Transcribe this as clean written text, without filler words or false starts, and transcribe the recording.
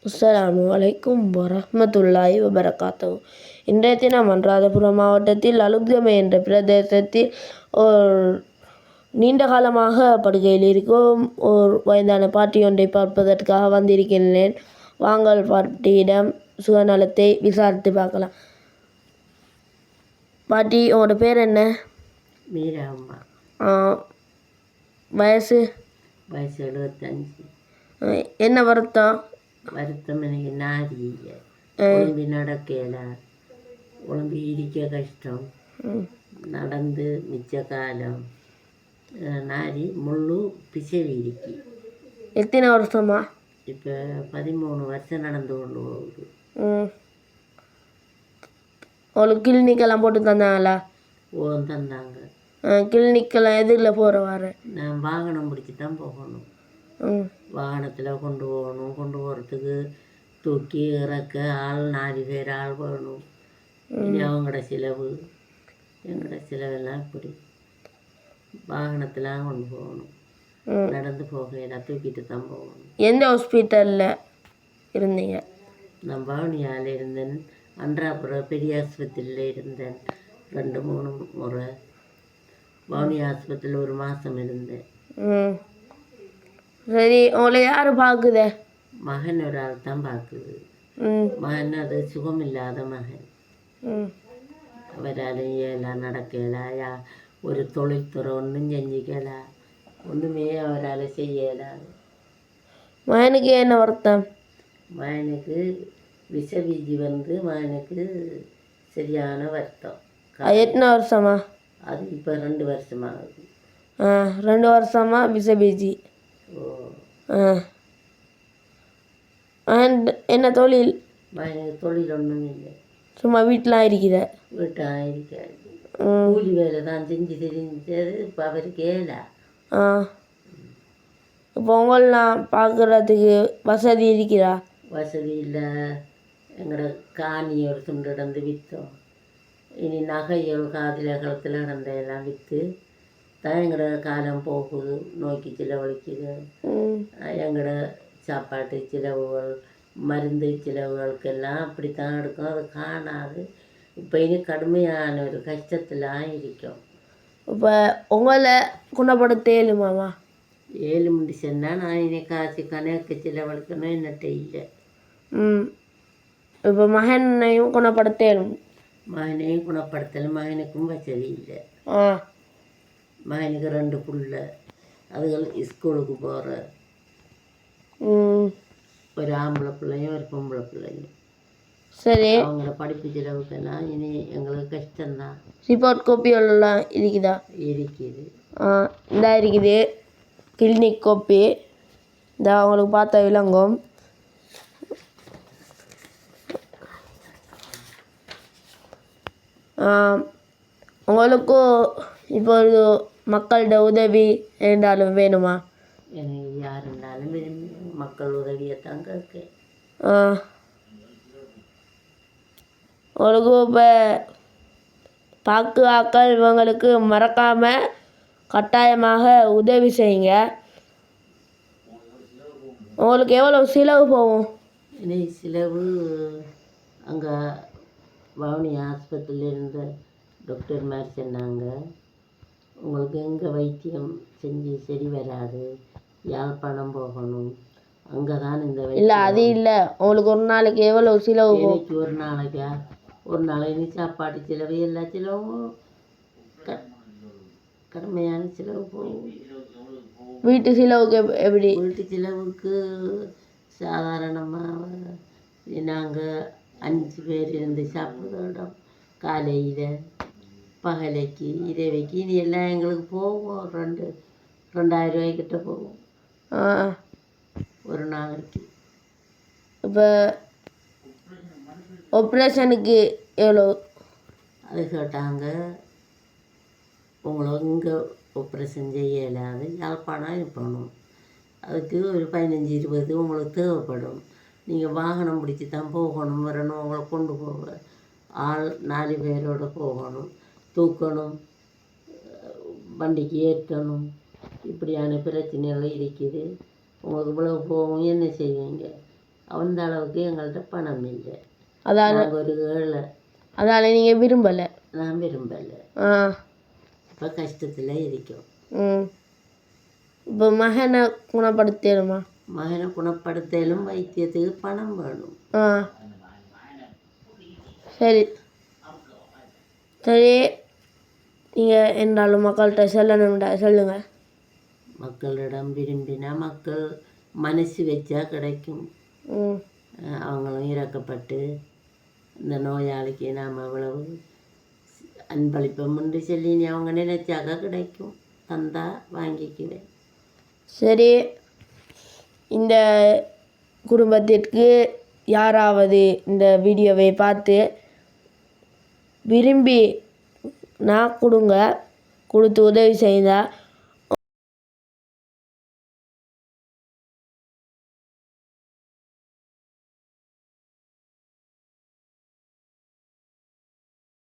அஸ்ஸலாமு அலைக்கும் வரஹ்மத்துல்லாஹி வபரகாத்துஹு. இன்றைய தினம் அனுராதபுரம் மாவட்டத்தில் அலுப்தமை என்ற பிரதேசத்தில் ஒரு நீண்ட காலமாக படுகையில் இருக்கும் ஒரு வயதான பாட்டி ஒன்றை பார்ப்பதற்காக வந்திருக்கின்றேன். வாங்கள் பாட்டியிடம் சுகநலத்தை விசாரித்து பார்க்கலாம். பாட்டி, உங்களோட பேர் என்ன? மீராம்மா. வயசு? வயசு 75. என்ன வருத்தம்? வருத்தம் எனக்கு நாரி உடம்பி நடக்கல, உடம்பி இருக்க கஷ்டம், நடந்து மிச்ச காலம் நாரி முள்ளு பிசவி இருக்கு. எத்தனை வருஷமா? இப்போ 13 வருஷம் நடந்து கொண்டு போகுது. உங்களுக்கு கிளினிக்கெல்லாம் போட்டு தந்தாங்களா? தந்தாங்க. கிளினிக்கெல்லாம் எதில் போகிற வர? நான் வாகனம் பிடிச்சி தான் போகணும். வாகனத்தில் கொண்டு போகணும். கொண்டு போகிறதுக்கு தூக்கி இறக்க ஆள் 4 பேர் ஆள் போகணும். இனி அவங்களோட செலவு, எங்களோட செலவெல்லாம் இப்படி வாகனத்தில் கொண்டு போகணும். நடந்து போகையில தூக்கிட்டு தான் போகணும். எந்த ஹாஸ்பிட்டலில் இருந்தீங்க? நான் பவனியால் இருந்தேன். அன்றாபுரம் பெரிய ஆஸ்பத்திரியில் இருந்தேன் 2-3 முறை. பவனி ஆஸ்பத்திரியில் 1 மாதம் இருந்தேன். சரி, உங்களை யார் பார்க்குத? மகன் ஒரு ஆள் தான் பார்க்குது. மகன் அது சுகமில்லாத மகன். அவரால் ஏலாம் நடக்கல, ஒரு தொழில்துறை ஒன்றும் செஞ்சிக்கல, ஒன்றுமே அவரால் செய்யலாது. மகனுக்கு என்ன வருத்தம்? மகனுக்கு விஷ பீஜி வந்து மகனுக்கு சரியான வருத்தம். எத்தனை வருஷமா? அது இப்போ 2 வருஷமாகுது. 2 வருஷமா விஷ பீஜி. என்ன தொழில்? மகனுக்கு தொழில் ஒன்றும் இல்லை, சும்மா வீட்டில் இருக்கிற. வீட்டாக இருக்காது. கூலி வேலை தான் செஞ்சு தெரிஞ்சது. இப்போ அவருக்கு ஏலா. இப்போ உங்களெலாம் பார்க்குறதுக்கு வசதி இருக்கிறா? வசதி இல்லை. எங்களோட காணி ஒரு துண்டு இடந்து விற்றோம். இனி நகைகள் காதில் கழுத்தில் இடந்தையெல்லாம் விற்று தான் எங்களோட காலம் போகுது. நோக்கி செலவழிக்குது. எங்களோட சாப்பாட்டு செலவுகள், மருந்து செலவுகளுக்கெல்லாம் அப்படித்தான் எடுக்கும். அது காணாது. இப்போ இனி கடுமையான ஒரு கஷ்டத்தில் இருக்கும். இப்போ உங்களை குணப்படுத்த ஏழுமாமா? 7 முடிச்சுன்னா நான் இனி காசு கணக்கு செலவழிக்கணும். என்னட்ட இல்லை. இப்போ மகனையும் குணப்படுத்தலும்? மகனையும் குணப்படுத்தலும். மகனுக்கும் வசதி இல்லை. மகனுக்கு 2 புள்ள, அதுகள் ஸ்கூலுக்கு போகிற. ஒரு ஆம்பளை பிள்ளையும் ஒரு பொம்பளை பிள்ளையும். சரி, அவங்கள படிப்பு செலவுக்கெல்லாம் இனி எங்களுக்கு கஷ்டம்தான். ரிப்போர்ட் காப்பியெல்லாம் இருக்குதா? இருக்குது. இந்த இருக்குது கிளினிக் காப்பி. இந்த அவங்களுக்கு பார்த்தா விளங்கும். உங்களுக்கும் இப்போ மக்களோட உதவி இருந்தாலும் வேணுமா? எனக்கு யார் இருந்தாலும் மக்கள் உதவியைத்தான் கேட்க. உங்களுக்கு இப்போ ஆக்கள் இவங்களுக்கு மறக்காமல் கட்டாயமாக உதவி செய்யுங்க. உங்களுக்கு எவ்வளோ செலவு போகும்? இன்னைக்கு செலவு அங்கே பவனி ஆஸ்பத்திரியில் இருந்த டாக்டர் மாதிரி சொன்னாங்க, உங்களுக்கு எங்கே வைத்தியம் செஞ்சு சரி வராது, யாழ்ப்பாணம் போகணும், அங்கே தான் இந்த இல்லை அது இல்லை. உங்களுக்கு ஒரு நாளைக்கு எவ்வளோ செலவு போகும்? எனக்கு ஒரு நாளைக்கு சாப்பாட்டு செலவு, எல்லா செலவும் கடுமையான செலவு போகும். வீட்டு செலவுக்கு எப்படி? வீட்டு செலவுக்கு சாதாரணமாக நாங்கள் 5 பேர் இருந்து சாப்பிடுறோம். காலையில், பகலைக்கு, இரவைக்கு, இது எல்லாம் எங்களுக்கு போகும். 2000 ரூபாய்க்கிட்ட போகும் ஒரு நாளைக்கு. இப்போ ஆப்ரேஷனுக்கு எவ்வளோ? அது கேட்டாங்க, உங்களை இங்கே ஆப்ரேஷன் செய்ய இயலாது, யாழ்ப்பாணம் அனுப்பணும். அதுக்கு ஒரு 15-20 உங்களுக்கு தேவைப்படும். நீங்கள் வாகனம் பிடிச்சி தான் போகணும், வரணும். உங்களை கொண்டு போக ஆள் 4 பேரோடு போகணும், தூக்கணும், வண்டிக்கு ஏற்றணும். இப்படியான பிரச்சனைகள் இருக்குது. உங்களுக்கு இவ்வளவு போகும், என்ன செய்வீங்க? அந்த அளவுக்கு எங்கள்கிட்ட பணம் இல்லை. அதால் நாங்கள் ஒரு ஏழை. அதால் நீங்கள் விரும்பலை. நான் விரும்பலை. ஆ இப்போ கஷ்டத்தில் இருக்கோம். ம் இப்போ மகனை குணப்படுத்தணுமா? மகனை குணப்படுத்தலும் வைத்தியத்துக்கு பணம் வேணும். ஆ சரி சரி, நீங்கள் என்றாலும் மக்கள்கிட்ட சொல்லணும்டா சொல்லுங்கள். மக்களிடம் விரும்பினா மக்கள் மனசு வச்சா கிடைக்கும். ம் அவங்களும் இறக்கப்பட்டு இந்த நோயாளிக்கு நாம் எவ்வளவு அன்பளிப்போம்னு சொல்லி அவங்க நினைச்சாக்க கிடைக்கும். தந்தா வாங்கிக்குவேன். சரி, இந்த குடும்பத்திற்கு யாராவது இந்த வீடியோவை பார்த்து விரும்பி நான் கொடுத்து உதவி செய்தால்